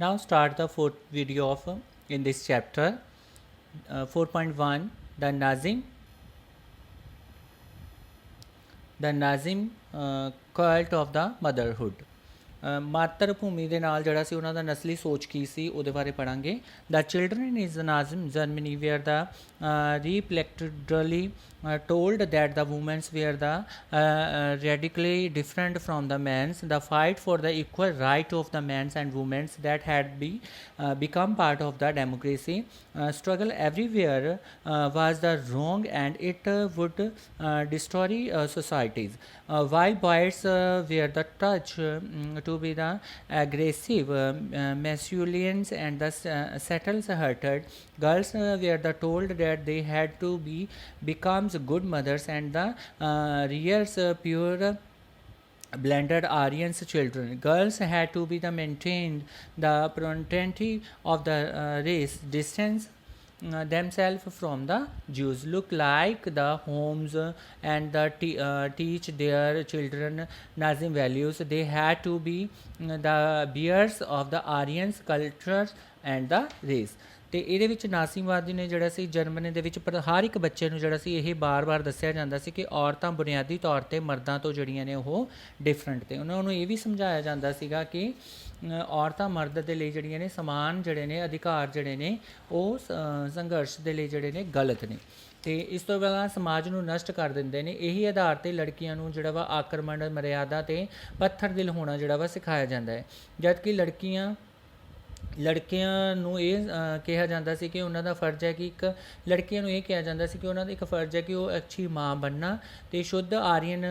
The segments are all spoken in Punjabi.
Now start the fourth video of in this chapter 4.1 the Nazim cult of the motherhood. ਮਾਤਰ ਭੂਮੀ ਦੇ ਨਾਲ ਜਿਹੜਾ ਸੀ ਉਹਨਾਂ ਦਾ ਨਸਲੀ ਸੋਚ ਕੀ ਸੀ ਉਹਦੇ ਬਾਰੇ ਪੜਾਂਗੇ the children in is Nazi Germany were they repeatedly told that the women's were the radically different from the men's. The fight for the equal right of the men's and women's that had become part of the democracy struggle everywhere was the wrong, and it would destroy societies. While boys were the touch to be the aggressive, masculines and the settles hurted, girls were the told that they had to becomes good mothers and the rears pure blended Aryans children. Girls had to be the maintained the parentage of the race, distance themselves from the Jews, look like the homes and the teach their children Nazim values. They had to be the bearers of the Aryans culture and the race. ਅਤੇ ਇਹਦੇ ਵਿੱਚ ਨਾਜ਼ੀਵਾਦੀ ਨੇ ਜਿਹੜਾ ਸੀ ਜਰਮਨੀ ਦੇ ਵਿੱਚ ਪਰ ਹਰ ਇੱਕ ਬੱਚੇ ਨੂੰ ਜਿਹੜਾ ਸੀ ਇਹ ਬਾਰ-ਬਾਰ ਦੱਸਿਆ ਜਾਂਦਾ ਸੀ ਕਿ ਔਰਤਾਂ ਬੁਨਿਆਦੀ ਤੌਰ 'ਤੇ ਮਰਦਾਂ ਤੋਂ ਜਿਹੜੀਆਂ ਨੇ ਉਹ ਡਿਫਰੈਂਟ ਤੇ ਉਹਨਾਂ ਨੂੰ ਇਹ ਵੀ ਸਮਝਾਇਆ ਜਾਂਦਾ ਸੀਗਾ ਕਿ ਔਰਤਾਂ ਮਰਦ ਦੇ ਲਈ ਜਿਹੜੀਆਂ ਨੇ ਸਮਾਨ ਜਿਹੜੇ ਨੇ ਅਧਿਕਾਰ ਜਿਹੜੇ ਨੇ ਉਹ ਸੰਘਰਸ਼ ਦੇ ਲਈ ਜਿਹੜੇ ਨੇ ਗਲਤ ਨੇ ਅਤੇ ਇਸ ਤੋਂ ਪਹਿਲਾਂ ਸਮਾਜ ਨੂੰ ਨਸ਼ਟ ਕਰ ਦਿੰਦੇ ਨੇ। ਇਹੀ ਆਧਾਰ 'ਤੇ ਲੜਕੀਆਂ ਨੂੰ ਜਿਹੜਾ ਵਾ ਆਕਰਮਣ ਮਰਿਆਦਾ ਅਤੇ ਪੱਥਰ ਦਿਲ ਹੋਣਾ ਜਿਹੜਾ ਵਾ ਸਿਖਾਇਆ ਜਾਂਦਾ ਹੈ, ਜਦ ਕਿ ਲੜਕਿਆਂ ਨੂੰ ਇਹ ਕਿਹਾ ਜਾਂਦਾ ਸੀ ਕਿ ਉਹਨਾਂ ਦਾ ਫਰਜ਼ ਹੈ ਕਿ ਇੱਕ ਲੜਕੀਆਂ ਨੂੰ ਇਹ ਕਿਹਾ ਜਾਂਦਾ ਸੀ ਕਿ ਉਹਨਾਂ ਦਾ ਇੱਕ ਫਰਜ਼ ਹੈ ਕਿ ਉਹ ਅੱਛੀ ਮਾਂ ਬਣਨਾ ਅਤੇ ਸ਼ੁੱਧ ਆਰੀਅਨ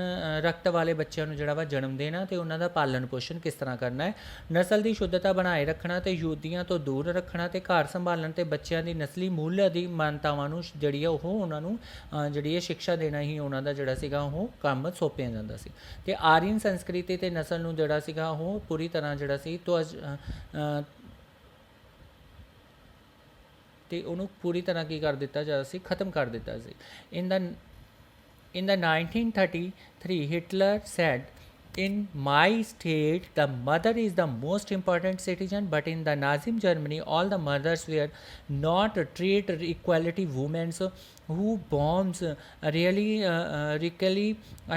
ਰਕਤ ਵਾਲੇ ਬੱਚਿਆਂ ਨੂੰ ਜਿਹੜਾ ਵਾ ਜਨਮ ਦੇਣਾ ਅਤੇ ਉਹਨਾਂ ਦਾ ਪਾਲਣ ਪੋਸ਼ਣ ਕਿਸ ਤਰ੍ਹਾਂ ਕਰਨਾ ਹੈ, ਨਸਲ ਦੀ ਸ਼ੁੱਧਤਾ ਬਣਾਏ ਰੱਖਣਾ ਅਤੇ ਯਹੂਦੀਆਂ ਤੋਂ ਦੂਰ ਰੱਖਣਾ ਅਤੇ ਘਰ ਸੰਭਾਲਣ ਅਤੇ ਬੱਚਿਆਂ ਦੀ ਨਸਲੀ ਮੁੱਲ ਦੀ ਮਾਨਤਾਵਾਂ ਨੂੰ ਜਿਹੜੀ ਆ ਉਹ ਉਹਨਾਂ ਨੂੰ ਜਿਹੜੀ ਹੈ ਸਿੱਖਿਆ ਦੇਣਾ ਹੀ ਉਹਨਾਂ ਦਾ ਜਿਹੜਾ ਸੀਗਾ ਉਹ ਕੰਮ ਸੌਂਪਿਆ ਜਾਂਦਾ ਸੀ। ਅਤੇ ਆਰੀਅਨ ਸੰਸਕ੍ਰਿਤੀ ਅਤੇ ਨਸਲ ਨੂੰ ਜਿਹੜਾ ਸੀਗਾ ਉਹ ਪੂਰੀ ਤਰ੍ਹਾਂ ਜਿਹੜਾ ਸੀ ਅਤੇ ਉਹਨੂੰ ਪੂਰੀ ਤਰ੍ਹਾਂ ਕੀ ਕਰ ਦਿੱਤਾ ਜਾਂਦਾ ਸੀ, ਖਤਮ ਕਰ ਦਿੱਤਾ ਸੀ। In the 1933 Hitler said, in my state the mother is the most important citizen, but in the Nazi Germany all the mothers were not treated equality. Women who bombs really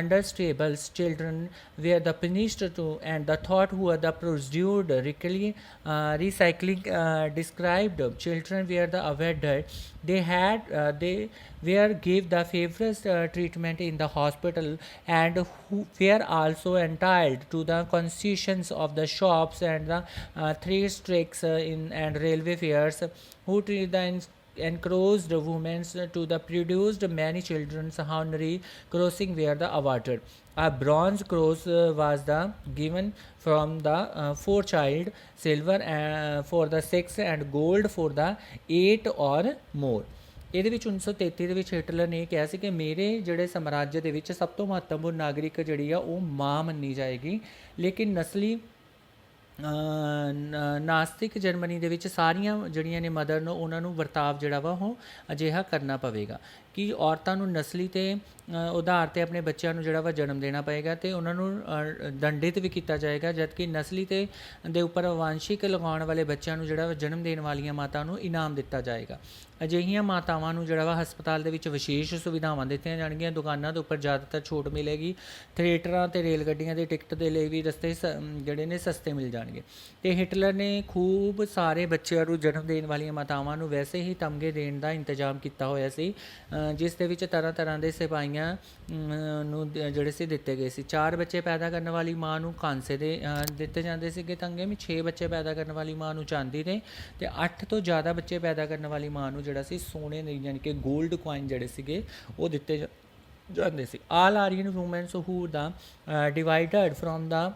understable children were the punished to, and the thought who are the produced really recycling described children were the avoided. They were give the favorite treatment in the hospital and who were also entitled to the concessions of the shops and the three strikes and railway fares, who treat the encouraged women to the produced many children's honorary crossing were the awarded. A bronze cross was the given from the 4 child, silver for the 6 and gold for the 8 or more. ਇਹਦੇ ਵਿੱਚ 1933 ਦੇ ਵਿੱਚ ਹਿਟਲਰ ਨੇ ਇਹ ਕਿਹਾ ਸੀ ਕਿ ਮੇਰੇ ਜਿਹੜੇ ਸਮਰਾਜ ਦੇ ਵਿੱਚ ਸਭ ਤੋਂ ਮਹੱਤਵਪੂਰਨ ਨਾਗਰਿਕ ਜਿਹੜੀ ਆ ਉਹ ਮਾਂ ਮੰਨੀ ਜਾਏਗੀ, ਲੇਕਿਨ ਨਸਲੀ ਨਾਸਤਿਕ ਜਰਮਨੀ ਦੇ ਵਿੱਚ ਸਾਰੀਆਂ ਜਿਹੜੀਆਂ ਨੇ ਮਦਰ ਨੂੰ ਉਹਨਾਂ ਨੂੰ ਵਰਤਾਵ ਜਿਹੜਾ ਵਾ ਉਹ ਅਜਿਹਾ ਕਰਨਾ ਪਵੇਗਾ ਕਿ ਔਰਤਾਂ ਨੂੰ ਨਸਲੀ ਅਤੇ ਆਧਾਰ 'ਤੇ ਆਪਣੇ ਬੱਚਿਆਂ ਨੂੰ ਜਿਹੜਾ ਵਾ ਜਨਮ ਦੇਣਾ ਪਵੇਗਾ ਅਤੇ ਉਹਨਾਂ ਨੂੰ ਦੰਡਿਤ ਵੀ ਕੀਤਾ ਜਾਏਗਾ, ਜਦਕਿ ਨਸਲੀ ਅਤੇ ਦੇ ਉੱਪਰ ਵਾਂਸ਼ਿਕ ਲਗਾਉਣ ਵਾਲੇ ਬੱਚਿਆਂ ਨੂੰ ਜਿਹੜਾ ਵਾ ਜਨਮ ਦੇਣ ਵਾਲੀਆਂ ਮਾਤਾ ਨੂੰ ਇਨਾਮ ਦਿੱਤਾ ਜਾਏਗਾ। ਅਜਿਹੀਆਂ ਮਾਤਾਵਾਂ ਨੂੰ ਜਿਹੜਾ ਵਾ ਹਸਪਤਾਲ ਦੇ ਵਿੱਚ ਵਿਸ਼ੇਸ਼ ਸੁਵਿਧਾਵਾਂ ਦਿੱਤੀਆਂ ਜਾਣਗੀਆਂ, ਦੁਕਾਨਾਂ ਦੇ ਉੱਪਰ ਜ਼ਿਆਦਾਤਰ ਛੋਟ ਮਿਲੇਗੀ, ਥੀਏਟਰਾਂ ਅਤੇ ਰੇਲ ਗੱਡੀਆਂ ਦੇ ਟਿਕਟ ਦੇ ਲਈ ਵੀ ਰਸਤੇ ਜਿਹੜੇ ਨੇ ਸਸਤੇ ਮਿਲ ਜਾਣਗੇ। ਅਤੇ ਹਿਟਲਰ ਨੇ ਖੂਬ ਸਾਰੇ ਬੱਚਿਆਂ ਨੂੰ ਜਨਮ ਦੇਣ ਵਾਲੀਆਂ ਮਾਤਾਵਾਂ ਨੂੰ ਵੈਸੇ ਹੀ ਤਮਗੇ ਦੇਣ ਦਾ ਇੰਤਜ਼ਾਮ ਕੀਤਾ ਹੋਇਆ ਸੀ, ਜਿਸ ਦੇ ਵਿੱਚ ਤਰ੍ਹਾਂ ਤਰ੍ਹਾਂ ਦੇ ਸਿਪਾਹੀਆਂ ਨੂੰ ਜਿਹੜੇ ਸੀ ਦਿੱਤੇ ਗਏ ਸੀ। 4 ਬੱਚੇ ਪੈਦਾ ਕਰਨ ਵਾਲੀ ਮਾਂ ਨੂੰ ਕਾਂਸੇ ਦੇ ਦਿੱਤੇ ਜਾਂਦੇ ਸੀਗੇ ਤਮਗੇ ਵਿੱਚ, 6 ਬੱਚੇ ਪੈਦਾ ਕਰਨ ਵਾਲੀ ਮਾਂ ਨੂੰ ਚਾਂਦੀ ਦੇ, ਅਤੇ 8 ਤੋਂ ਜ਼ਿਆਦਾ ਬੱਚੇ ਪੈਦਾ ਕਰਨ ਵਾਲੀ ਮਾਂ ਨੂੰ ਜਿਹੜਾ ਸੀ ਸੋਨੇ ਦੇ ਯਾਨੀ ਕਿ ਗੋਲਡ ਕੁਆਇਨ ਜਿਹੜੇ ਸੀਗੇ ਉਹ ਦਿੱਤੇ ਜਾਂਦੇ ਸੀ। All Aryan women's who the deviated from the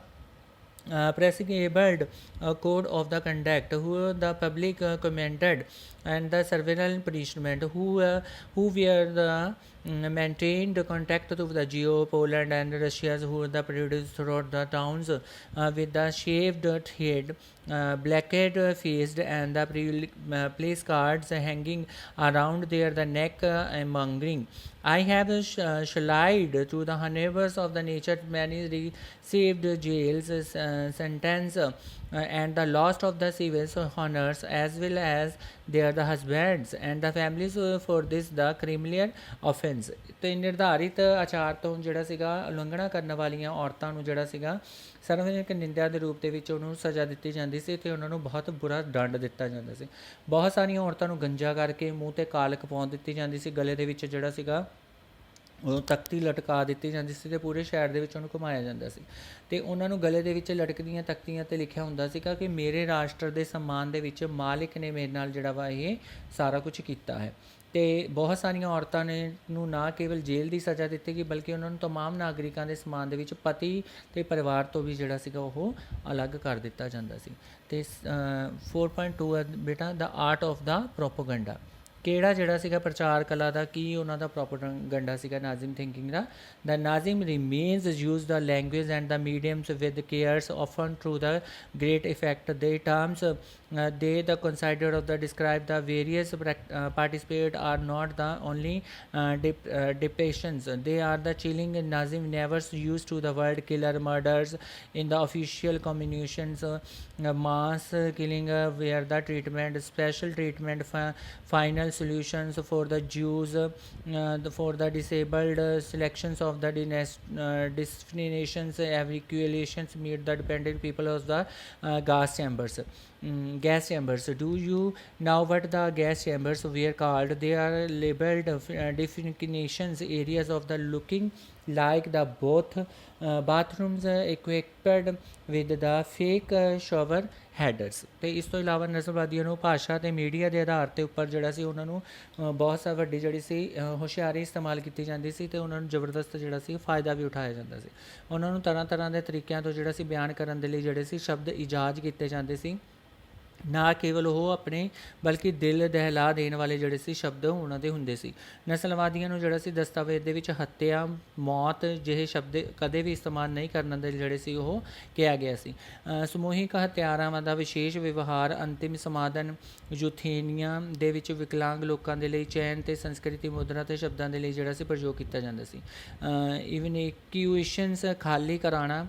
prescribed code of the conduct, who the public commended, and the surveillance punishment, who were the maintained contact with the Geo, Poland and Russia, who the produced throughout the towns with the shaved head, blacked faced, and the place cards hanging around the neck mongering. I have slid to the neighbors of the nature many received jails sentence and the loss of the civil honors as well as their the husbands and the families for this the criminal offense। ਤੇ ਨਿਰਧਾਰਿਤ ਆਚਾਰ ਤੋਂ ਜਿਹੜਾ ਸੀਗਾ ਉਲੰਘਣਾ ਕਰਨ ਵਾਲੀਆਂ ਔਰਤਾਂ ਨੂੰ ਜਿਹੜਾ ਸੀਗਾ ਸਰਵਜਨਿਕ ਨਿੰਦਿਆ ਦੇ ਰੂਪ ਦੇ ਵਿੱਚ ਉਹਨੂੰ ਸਜ਼ਾ ਦਿੱਤੀ ਜਾਂਦੀ ਸੀ ਅਤੇ ਉਹਨਾਂ ਨੂੰ ਬਹੁਤ ਬੁਰਾ ਦੰਡ ਦਿੱਤਾ ਜਾਂਦਾ ਸੀ। ਬਹੁਤ ਸਾਰੀਆਂ ਔਰਤਾਂ ਨੂੰ ਗੰਜਾ ਕਰਕੇ ਮੂੰਹ 'ਤੇ ਕਾਲਕ ਪਾਉਣ ਦਿੱਤੀ ਜਾਂਦੀ ਸੀ, ਗਲੇ ਦੇ ਵਿੱਚ ਜਿਹੜਾ ਸੀਗਾ ਉਹ ਤਖਤੀ ਲਟਕਾ ਦਿੱਤੀ ਜਾਂਦੀ ਸੀ ਅਤੇ ਪੂਰੇ ਸ਼ਹਿਰ ਦੇ ਵਿੱਚ ਉਹਨੂੰ ਘੁਮਾਇਆ ਜਾਂਦਾ ਸੀ ਅਤੇ ਉਹਨਾਂ ਨੂੰ ਗਲੇ ਦੇ ਵਿੱਚ ਲਟਕਦੀਆਂ ਤਖਤੀਆਂ 'ਤੇ ਲਿਖਿਆ ਹੁੰਦਾ ਸੀਗਾ ਕਿ ਮੇਰੇ ਰਾਸ਼ਟਰ ਦੇ ਸਨਮਾਨ ਦੇ ਵਿੱਚ ਮਾਲਿਕ ਨੇ ਮੇਰੇ ਨਾਲ ਜਿਹੜਾ ਵਾ ਇਹ ਸਾਰਾ ਕੁਝ ਕੀਤਾ ਹੈ। ਅਤੇ ਬਹੁਤ ਸਾਰੀਆਂ ਔਰਤਾਂ ਨੇ ਨੂੰ ਨਾ ਕੇਵਲ ਜੇਲ੍ਹ ਦੀ ਸਜ਼ਾ ਦਿੱਤੀ ਗਈ ਬਲਕਿ ਉਹਨਾਂ ਨੂੰ ਤਮਾਮ ਨਾਗਰਿਕਾਂ ਦੇ ਸਨਮਾਨ ਦੇ ਵਿੱਚ ਪਤੀ ਅਤੇ ਪਰਿਵਾਰ ਤੋਂ ਵੀ ਜਿਹੜਾ ਸੀਗਾ ਉਹ ਅਲੱਗ ਕਰ ਦਿੱਤਾ ਜਾਂਦਾ ਸੀ। ਅਤੇ 4.2 ਬੇਟਾ ਦ ਆਰਟ ਆਫ ਦਾ ਪ੍ਰੋਪੋਗੰਡਾ, ਕਿਹੜਾ ਜਿਹੜਾ ਸੀਗਾ ਪ੍ਰਚਾਰ ਕਲਾ ਦਾ ਕੀ ਉਹਨਾਂ ਦਾ ਪ੍ਰੋਪੋਗੰਡਾ ਸੀਗਾ Nazim thinking the. The Nazim remains use the language and the mediums with cares often through the great effect they terms they the consider of the describe the various participate are not the only depictions, they are the chilling. Nazim never used to the word killer murders in the official communications, mass killing where the treatment special treatment final solutions for the Jews, for the disabled, selections of the destinations, evacuations meet the dependent people of the gas chambers. Gas chambers, do you know what the gas chambers were called? They are labeled definitions areas of the looking like the both bathrooms equipped with the fake shower ਹੈਡਰਸ। ਅਤੇ ਇਸ ਤੋਂ ਇਲਾਵਾ ਨਸਲਵਾਦੀਆਂ ਨੂੰ ਭਾਸ਼ਾ ਅਤੇ ਮੀਡੀਆ ਦੇ ਆਧਾਰ ਦੇ ਉੱਪਰ ਜਿਹੜਾ ਸੀ ਉਹਨਾਂ ਨੂੰ ਬਹੁਤ ਵੱਡੀ ਜਿਹੜੀ ਸੀ ਹੁਸ਼ਿਆਰੀ ਇਸਤੇਮਾਲ ਕੀਤੀ ਜਾਂਦੀ ਸੀ ਅਤੇ ਉਹਨਾਂ ਨੂੰ ਜ਼ਬਰਦਸਤ ਜਿਹੜਾ ਸੀ ਫਾਇਦਾ ਵੀ ਉਠਾਇਆ ਜਾਂਦਾ ਸੀ। ਉਹਨਾਂ ਨੂੰ ਤਰ੍ਹਾਂ ਤਰ੍ਹਾਂ ਦੇ ਤਰੀਕਿਆਂ ਤੋਂ ਜਿਹੜਾ ਸੀ ਬਿਆਨ ਕਰਨ ਦੇ ਲਈ ਜਿਹੜੇ ਸੀ ਸ਼ਬਦ ਇਜਾਜ਼ ਕੀਤੇ ਜਾਂਦੇ ਸੀ, ਨਾ ਕੇਵਲ ਉਹ ਆਪਣੇ ਬਲਕਿ ਦਿਲ ਦਹਿਲਾ ਦੇਣ ਵਾਲੇ ਜਿਹੜੇ ਸੀ ਸ਼ਬਦ ਉਹਨਾਂ ਦੇ ਹੁੰਦੇ ਸੀ। ਨਸਲਵਾਦੀਆਂ ਨੂੰ ਜਿਹੜਾ ਸੀ ਦਸਤਾਵੇਜ਼ ਦੇ ਵਿੱਚ ਹੱਤਿਆ, ਮੌਤ ਜਿਹੇ ਸ਼ਬਦ ਕਦੇ ਵੀ ਇਸਤੇਮਾਲ ਨਹੀਂ ਕਰਨ ਦੇ ਜਿਹੜੇ ਸੀ ਉਹ ਕਿਹਾ ਗਿਆ ਸੀ। ਸਮੂਹਿਕ ਹੱਤਿਆਰਾਵਾਂ ਦਾ ਵਿਸ਼ੇਸ਼ ਵਿਵਹਾਰ, ਅੰਤਿਮ ਸਮਾਧਨ, ਯੂਥੇਨੀਆ ਦੇ ਵਿੱਚ ਵਿਕਲਾਂਗ ਲੋਕਾਂ ਦੇ ਲਈ ਚੈਨ ਅਤੇ ਸੰਸਕ੍ਰਿਤੀ ਮੁਦਰਾ ਅਤੇ ਸ਼ਬਦਾਂ ਦੇ ਲਈ ਜਿਹੜਾ ਸੀ ਪ੍ਰਯੋਗ ਕੀਤਾ ਜਾਂਦਾ ਸੀ। ਇਵਨੇਕਿਊਸ਼ਨਸ ਖਾਲੀ ਕਰਾਉਣਾ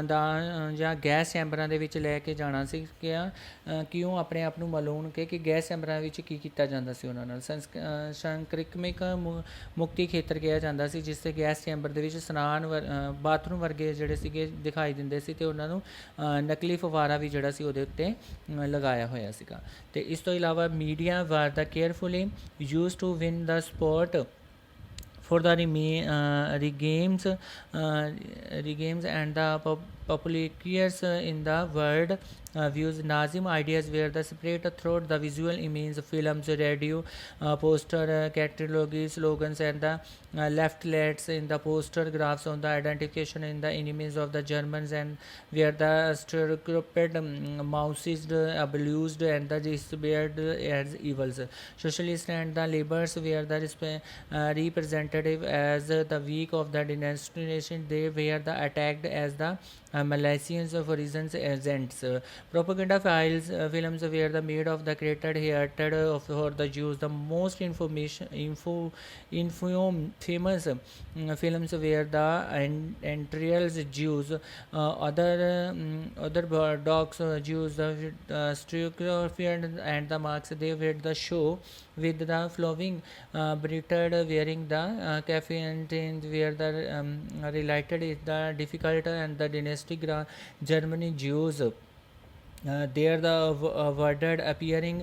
ਦਾ ਜਾਂ ਗੈਸ ਚੈਂਬਰਾਂ ਦੇ ਵਿੱਚ ਲੈ ਕੇ ਜਾਣਾ ਸੀ ਕਿਉਂ ਆਪਣੇ ਆਪ ਨੂੰ ਮਾਲੂਮ ਕਿ ਗੈਸ ਚੈਂਬਰਾਂ ਵਿੱਚ ਕੀ ਕੀਤਾ ਜਾਂਦਾ ਸੀ ਉਹਨਾਂ ਨਾਲ। ਸੰਕ੍ਰਿਮਿਕ ਮੁਕਤੀ ਖੇਤਰ ਕਿਹਾ ਜਾਂਦਾ ਸੀ ਜਿਸ 'ਤੇ ਗੈਸ ਚੈਂਬਰ ਦੇ ਵਿੱਚ ਸਨਾਨ ਬਾਥਰੂਮ ਵਰਗੇ ਜਿਹੜੇ ਸੀਗੇ ਦਿਖਾਈ ਦਿੰਦੇ ਸੀ ਅਤੇ ਉਹਨਾਂ ਨੂੰ ਨਕਲੀ ਫਵਾਰਾ ਵੀ ਜਿਹੜਾ ਸੀ ਉਹਦੇ ਉੱਤੇ ਲਗਾਇਆ ਹੋਇਆ ਸੀਗਾ। ਅਤੇ ਇਸ ਤੋਂ ਇਲਾਵਾ ਮੀਡੀਆ ਵਾਰ ਦਾ carefully use to win the support for the regames and the populiers in the world views. Nazim ideas were the separate throughout the visual images, films, radio, poster, catalogue, slogans, and the leaflets in the poster graphs on the identification in the enemies of the Germans, and where the stereotyped moused, abused, and the despaired as evils. Socialists and the laborers were the representative as the weak of the destination. They were the attacked as the Malaysians for reasons agents. Propaganda films were the made of the created hatred for the Jews. The most famous films were the Entrails Jews, other dogs Jews, the Stereotypy and the Marx. They were the show with the flowing bearded wearing the caffeine where the related is the difficult and the dynastic Germany Jews. They are the worded appearing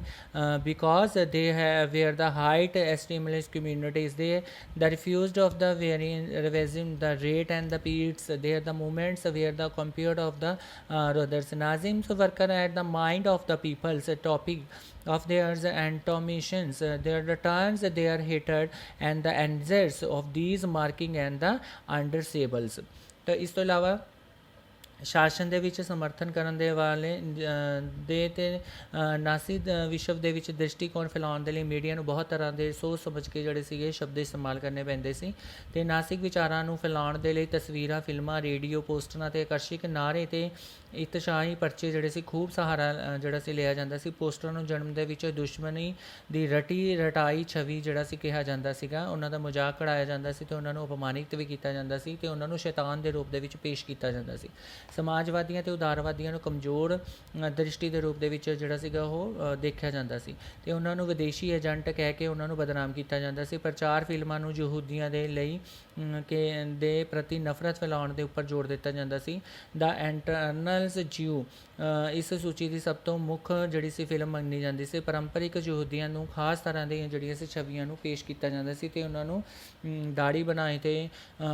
because they were the height estimated communities. They the refused of the revision, the rate and the periods. They are the movements where the compared of the others. Nazim's worker at the mind of the people's topic of theirs antomissions, their returns, their hatred and the answers of these marking and the undersables. तो इस तो इलावा ਸ਼ਾਸਨ ਦੇ ਵਿੱਚ ਸਮਰਥਨ ਕਰਨ ਦੇ ਵਾਲੇ ਦੇ ਅਤੇ ਨਾਸੀ ਵਿਸ਼ਵ ਦੇ ਵਿੱਚ ਦ੍ਰਿਸ਼ਟੀਕੋਣ ਫੈਲਾਉਣ ਦੇ ਲਈ ਮੀਡੀਆ ਨੂੰ ਬਹੁਤ ਤਰ੍ਹਾਂ ਦੇ ਸੋਚ ਸਮਝ ਕੇ ਜਿਹੜੇ ਸੀਗੇ ਸ਼ਬਦ ਇਸਤੇਮਾਲ ਕਰਨੇ ਪੈਂਦੇ ਸੀ ਅਤੇ ਨਾਸਿਕ ਵਿਚਾਰਾਂ ਨੂੰ ਫੈਲਾਉਣ ਦੇ ਲਈ ਤਸਵੀਰਾਂ, ਫਿਲਮਾਂ, ਰੇਡੀਓ, ਪੋਸਟਰਾਂ ਅਤੇ ਆਕਰਸ਼ਕ ਨਾਅਰੇ ਅਤੇ ਇਤਸ਼ਾਹੀ ਪਰਚੇ ਜਿਹੜੇ ਸੀ ਖੂਬ ਸਹਾਰਾ ਜਿਹੜਾ ਸੀ ਲਿਆ ਜਾਂਦਾ ਸੀ। ਪੋਸਟਰਾਂ ਨੂੰ ਜਨਮ ਦੇ ਵਿੱਚ ਦੁਸ਼ਮਣੀ ਦੀ ਰਟਾਈ ਛਵੀ ਜਿਹੜਾ ਸੀ ਕਿਹਾ ਜਾਂਦਾ ਸੀਗਾ, ਉਹਨਾਂ ਦਾ ਮਜ਼ਾਕ ਉਡਾਇਆ ਜਾਂਦਾ ਸੀ ਅਤੇ ਉਹਨਾਂ ਨੂੰ ਅਪਮਾਨਿਤ ਵੀ ਕੀਤਾ ਜਾਂਦਾ ਸੀ ਅਤੇ ਉਹਨਾਂ ਨੂੰ ਸ਼ੈਤਾਨ ਦੇ ਰੂਪ ਦੇ ਵਿੱਚ ਪੇਸ਼ ਕੀਤਾ ਜਾਂਦਾ ਸੀ। ਸਮਾਜਵਾਦੀਆਂ ਅਤੇ ਉਦਾਰਵਾਦੀਆਂ ਨੂੰ ਕਮਜ਼ੋਰ ਦ੍ਰਿਸ਼ਟੀ ਦੇ ਰੂਪ ਦੇ ਵਿੱਚ ਜਿਹੜਾ ਸੀਗਾ ਉਹ ਦੇਖਿਆ ਜਾਂਦਾ ਸੀ ਅਤੇ ਉਹਨਾਂ ਨੂੰ ਵਿਦੇਸ਼ੀ ਏਜੰਟ ਕਹਿ ਕੇ ਉਹਨਾਂ ਨੂੰ ਬਦਨਾਮ ਕੀਤਾ ਜਾਂਦਾ ਸੀ। ਪ੍ਰਚਾਰ ਫਿਲਮਾਂ ਨੂੰ ਯਹੂਦੀਆਂ ਦੇ ਲਈ ਦੇ ਪ੍ਰਤੀ ਨਫ਼ਰਤ ਫੈਲਾਉਣ ਦੇ ਉੱਪਰ ਜ਼ੋਰ ਦਿੱਤਾ ਜਾਂਦਾ ਸੀ। ਦਾ ਇੰਟਰਨਲਸ ਜਿਊ ਇਸ ਸੂਚੀ ਦੀ ਸਭ ਤੋਂ ਮੁੱਖ ਜਿਹੜੀ ਸੀ ਫਿਲਮ ਮੰਨੀ ਜਾਂਦੀ ਸੀ। ਪਾਰੰਪਰਿਕ ਯਹੂਦੀਆਂ ਨੂੰ ਖਾਸ ਤਰ੍ਹਾਂ ਦੀਆਂ ਜਿਹੜੀਆਂ ਸੀ ਛਵੀਆਂ ਨੂੰ ਪੇਸ਼ ਕੀਤਾ ਜਾਂਦਾ ਸੀ ਅਤੇ ਉਹਨਾਂ ਨੂੰ ਦਾੜੀ ਬਣਾਏ ਅਤੇ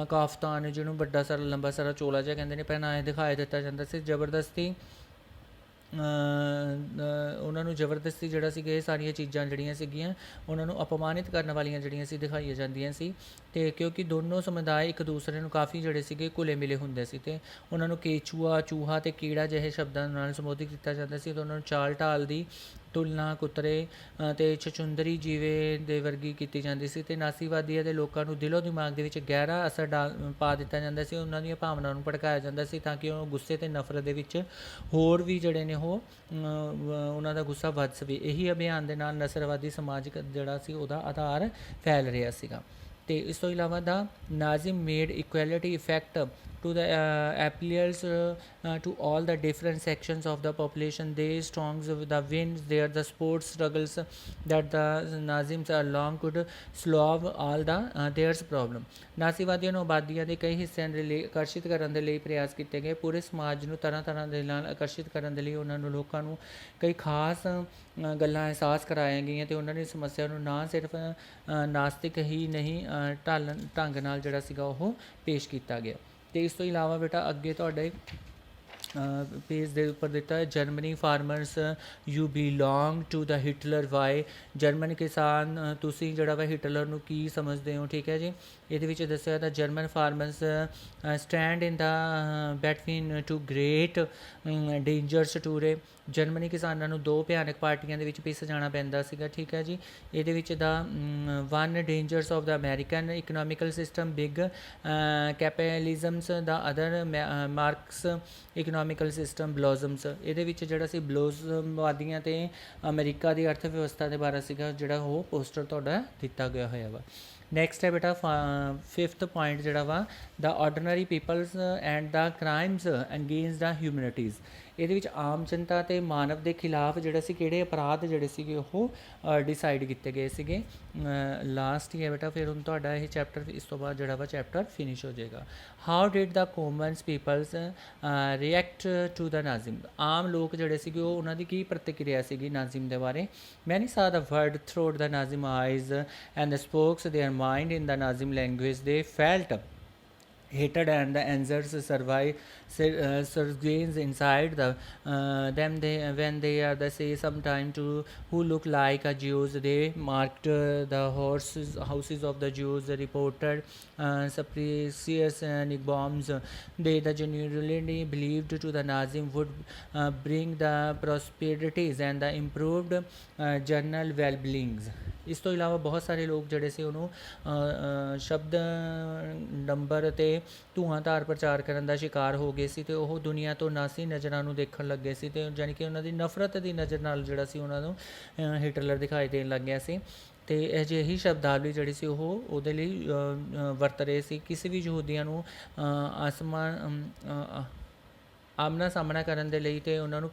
ਕਾਫਤਾਨ ਜਿਹਨੂੰ ਵੱਡਾ ਸਾਰਾ ਲੰਬਾ ਸਾਰਾ ਚੋਲਾ ਜਿਹਾ ਕਹਿੰਦੇ ਨੇ ਪਹਿਨਾਏ ਦਿਖਾਇਆ ਦਿੱਤਾ ਜਾਂਦਾ ਸੀ। ਜ਼ਬਰਦਸਤੀ ਉਹਨਾਂ ਨੂੰ ਜ਼ਬਰਦਸਤੀ ਜਿਹੜਾ ਸੀਗਾ ਇਹ ਸਾਰੀਆਂ ਚੀਜ਼ਾਂ ਜਿਹੜੀਆਂ ਸੀਗੀਆਂ ਉਹਨਾਂ ਨੂੰ ਅਪਮਾਨਿਤ ਕਰਨ ਵਾਲੀਆਂ ਜਿਹੜੀਆਂ ਸੀ ਦਿਖਾਈਆਂ ਜਾਂਦੀਆਂ ਸੀ। ਅਤੇ ਕਿਉਂਕਿ ਦੋਨੋਂ ਸਮੁਦਾਇ ਇੱਕ ਦੂਸਰੇ ਨੂੰ ਕਾਫੀ ਜਿਹੜੇ ਸੀਗੇ ਘੁਲੇ ਮਿਲੇ ਹੁੰਦੇ ਸੀ ਅਤੇ ਉਹਨਾਂ ਨੂੰ ਕੇਚੂਆ, ਚੂਹਾ ਅਤੇ ਕੀੜਾ ਜਿਹੇ ਸ਼ਬਦਾਂ ਨਾਲ ਸੰਬੋਧਿਤ ਕੀਤਾ ਜਾਂਦਾ ਸੀ ਅਤੇ ਉਹਨਾਂ ਨੂੰ ਚਾਲ ਢਾਲ ਦੀ ਤੁਲਨਾ ਕੁੱਤਰੇ ਅਤੇ ਛਛੁੰਦਰੀ ਜੀਵੇ ਦੇ ਵਰਗੀ ਕੀਤੀ ਜਾਂਦੀ ਸੀ ਅਤੇ ਨਾਸੀਵਾਦੀ ਅਤੇ ਲੋਕਾਂ ਨੂੰ ਦਿਲੋਂ ਦਿਮਾਗ ਦੇ ਵਿੱਚ ਗਹਿਰਾ ਅਸਰ ਪਾ ਦਿੱਤਾ ਜਾਂਦਾ ਸੀ। ਉਹਨਾਂ ਦੀਆਂ ਭਾਵਨਾਵਾਂ ਨੂੰ ਭੜਕਾਇਆ ਜਾਂਦਾ ਸੀ ਤਾਂ ਕਿ ਉਹ ਗੁੱਸੇ ਅਤੇ ਨਫ਼ਰਤ ਦੇ ਵਿੱਚ ਹੋਰ ਵੀ ਜਿਹੜੇ ਨੇ ਉਹ ਉਹਨਾਂ ਦਾ ਗੁੱਸਾ ਵੱਧ ਸਕੇ। ਇਹੀ ਅਭਿਆਨ ਦੇ ਨਾਲ ਨਸਲਵਾਦੀ ਸਮਾਜਿਕ ਜਿਹੜਾ ਸੀ ਉਹਦਾ ਆਧਾਰ ਫੈਲ ਰਿਹਾ ਸੀਗਾ। ਅਤੇ ਇਸ ਤੋਂ ਇਲਾਵਾ the Nazim made equality effect to the appeals to all the different sections of the population. They songs the winds there the sports struggles that the Nazims along could solve all the their problem. ਨਾਸੀਵਾਦੀਆਂ ਨੂੰ ਆਬਾਦੀਆਂ ਦੇ ਕਈ ਹਿੱਸਿਆਂ ਦੇ ਲਈ ਆਕਰਸ਼ਿਤ ਕਰਨ ਦੇ ਲਈ ਪ੍ਰਯਾਸ ਕੀਤੇ ਗਏ। ਪੂਰੇ ਸਮਾਜ ਨੂੰ ਤਰ੍ਹਾਂ ਤਰ੍ਹਾਂ ਦੇ ਨਾਲ ਆਕਰਸ਼ਿਤ ਕਰਨ ਦੇ ਲਈ ਉਹਨਾਂ ਨੂੰ ਲੋਕਾਂ ਨੂੰ ਕਈ ਖਾਸ ਗੱਲਾਂ ਅਹਿਸਾਸ ਕਰਾਈਆਂ ਗਈਆਂ ਅਤੇ ਉਹਨਾਂ ਦੀ ਸਮੱਸਿਆ ਨੂੰ ਨਾ ਸਿਰਫ ਨਾਸਤਿਕ ਹੀ ਨਹੀਂ ਢੰਗ ਨਾਲ ਜਿਹੜਾ ਸੀਗਾ ਉਹ ਪੇਸ਼ ਕੀਤਾ ਗਿਆ। ਅਤੇ ਇਸ ਤੋਂ ਇਲਾਵਾ ਬੇਟਾ ਅੱਗੇ ਤੁਹਾਡੇ ਪੇਜ ਦੇ ਉੱਪਰ ਦਿੱਤਾ ਹੈ Germany farmers you belong to the Hitler why. German ਕਿਸਾਨ ਤੁਸੀਂ ਜਿਹੜਾ ਵਾ ਹਿਟਲਰ ਨੂੰ ਕੀ ਸਮਝਦੇ ਹੋ, ਠੀਕ ਹੈ ਜੀ। ਇਹਦੇ ਵਿੱਚ ਦੱਸਿਆ ਤਾਂ German farmers stand in the between two great dangers ਟੂਰੇ। ਜਰਮਨੀ ਕਿਸਾਨਾਂ ਨੂੰ ਦੋ ਭਿਆਨਕ ਪਾਰਟੀਆਂ ਦੇ ਵਿੱਚ ਪਿਸ ਜਾਣਾ ਪੈਂਦਾ ਸੀਗਾ, ਠੀਕ ਹੈ ਜੀ। ਇਹਦੇ ਵਿੱਚ the one dangers of the American economical system big capitalisms the other Marx economical system ਬਲੋਜ਼ਮਸ। ਇਹਦੇ ਵਿੱਚ ਜਿਹੜਾ ਸੀ ਬਲੋਜ਼ਮਵਾਦੀਆਂ ਅਤੇ ਅਮਰੀਕਾ ਦੀ ਅਰਥ ਵਿਵਸਥਾ ਦੇ ਬਾਰੇ ਸੀਗਾ ਜਿਹੜਾ ਉਹ ਪੋਸਟਰ ਤੁਹਾਡਾ ਦਿੱਤਾ ਗਿਆ ਹੋਇਆ ਵਾ। ਨੈਕਸਟ ਹੈ ਬੇਟਾ 5th ਪੁਆਇੰਟ ਜਿਹੜਾ ਵਾ the ordinary peoples and the crimes against the humanities. ਇਹਦੇ ਵਿੱਚ ਆਮ ਜਨਤਾ ਅਤੇ ਮਾਨਵ ਦੇ ਖਿਲਾਫ ਜਿਹੜੇ ਸੀ ਕਿਹੜੇ ਅਪਰਾਧ ਜਿਹੜੇ ਸੀਗੇ ਉਹ ਡਿਸਾਈਡ ਕੀਤੇ ਗਏ ਸੀਗੇ। ਲਾਸਟ ਹੀ ਹੈ ਬੇਟਾ ਫਿਰ ਹੁਣ ਤੁਹਾਡਾ ਇਹ ਚੈਪਟਰ ਇਸ ਤੋਂ ਬਾਅਦ ਜਿਹੜਾ ਵਾ ਚੈਪਟਰ ਫਿਨਿਸ਼ ਹੋ ਜਾਏਗਾ। How did the commons peoples react to the Nazim. ਆਮ ਲੋਕ ਜਿਹੜੇ ਸੀਗੇ ਉਹ ਉਹਨਾਂ ਦੀ ਕੀ ਪ੍ਰਤੀਕਿਰਿਆ ਸੀਗੀ ਨਾਜ਼ਿਮ ਦੇ ਬਾਰੇ। Many saw the world through the Nazim eyes and spokes their mind in the Nazim language. They felt hatred and the answers surges inside them. When they are they say sometime to who look like a Jews, they marked the houses of the Jews, reported suspicious bombs. They the genuinely believed to the Nazim would bring the prosperities and the improved general well-beings. ਇਸ ਤੋਂ ਇਲਾਵਾ ਬਹੁਤ ਸਾਰੇ ਲੋਕ ਜਿਹੜੇ ਸੀ ਉਹਨੂੰ ਸ਼ਬਦ ਨੰਬਰ ਅਤੇ ਧੂਆਂਧਾਰ ਪ੍ਰਚਾਰ ਕਰਨ ਦਾ ਸ਼ਿਕਾਰ ਹੋ ਗਏ ਸੀ ਅਤੇ ਉਹ ਦੁਨੀਆ ਤੋਂ ਨਾਸੀ ਨਜ਼ਰਾਂ ਨੂੰ ਦੇਖਣ ਲੱਗੇ ਸੀ ਅਤੇ ਜਾਣੀ ਕਿ ਉਹਨਾਂ ਦੀ ਨਫ਼ਰਤ ਦੀ ਨਜ਼ਰ ਨਾਲ ਜਿਹੜਾ ਸੀ ਉਹਨਾਂ ਨੂੰ ਹਿਟਲਰ ਦਿਖਾਈ ਦੇਣ ਲੱਗ ਗਿਆ ਸੀ। ਅਤੇ ਅਜਿਹੀ ਸ਼ਬਦਾਵਲੀ ਜਿਹੜੀ ਸੀ ਉਹ ਉਹਦੇ ਲਈ ਵਰਤ ਰਹੇ ਸੀ। ਕਿਸੇ ਵੀ ਯਹੂਦੀਆਂ ਨੂੰ ਆਮਣਾ ਸਾਹਮਣਾ ਕਰਨ ਦੇ ਲਈ ਅਤੇ ਉਹਨਾਂ ਨੂੰ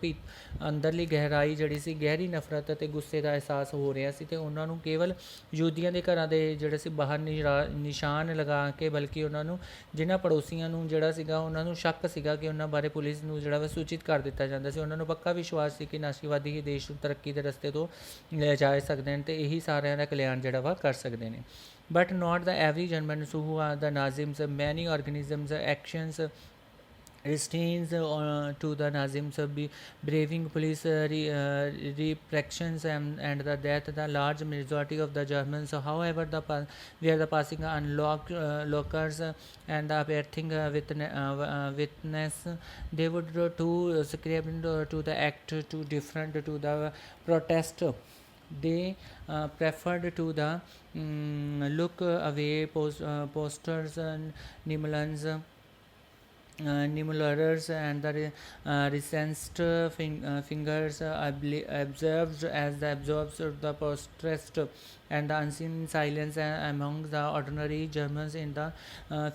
ਅੰਦਰਲੀ ਗਹਿਰਾਈ ਜਿਹੜੀ ਸੀ ਗਹਿਰੀ ਨਫ਼ਰਤ ਅਤੇ ਗੁੱਸੇ ਦਾ ਅਹਿਸਾਸ ਹੋ ਰਿਹਾ ਸੀ ਅਤੇ ਉਹਨਾਂ ਨੂੰ ਕੇਵਲ ਯਹੂਦੀਆਂ ਦੇ ਘਰਾਂ ਦੇ ਜਿਹੜੇ ਸੀ ਬਾਹਰ ਨਿਸ਼ਾਨ ਲਗਾ ਕੇ ਬਲਕਿ ਉਹਨਾਂ ਨੂੰ ਜਿਨ੍ਹਾਂ ਪੜੋਸੀਆਂ ਨੂੰ ਜਿਹੜਾ ਸੀਗਾ ਉਹਨਾਂ ਨੂੰ ਸ਼ੱਕ ਸੀਗਾ ਕਿ ਉਹਨਾਂ ਬਾਰੇ ਪੁਲਿਸ ਨੂੰ ਜਿਹੜਾ ਵਾ ਸੂਚਿਤ ਕਰ ਦਿੱਤਾ ਜਾਂਦਾ ਸੀ। ਉਹਨਾਂ ਨੂੰ ਪੱਕਾ ਵਿਸ਼ਵਾਸ ਸੀ ਕਿ ਨਾਸ਼ੀਵਾਦੀ ਹੀ ਦੇਸ਼ ਨੂੰ ਤਰੱਕੀ ਦੇ ਰਸਤੇ ਤੋਂ ਲੈ ਜਾ ਸਕਦੇ ਨੇ ਅਤੇ ਇਹੀ ਸਾਰਿਆਂ ਦਾ ਕਲਿਆਣ ਜਿਹੜਾ ਵਾ ਕਰ ਸਕਦੇ ਨੇ। But not the every Germans who are the Nazims many organisms actions restrains to the Nazims braving police repressions and the death. The large majority of the Germans, however, were the passing onlookers and the appearing witness. They would too subscribe to the act too different to the protest. They preferred to the look away posters and Nimlands Nimularers and the recensed fingers observed as the absorbs the postressed and the unseen silence among the ordinary Germans in the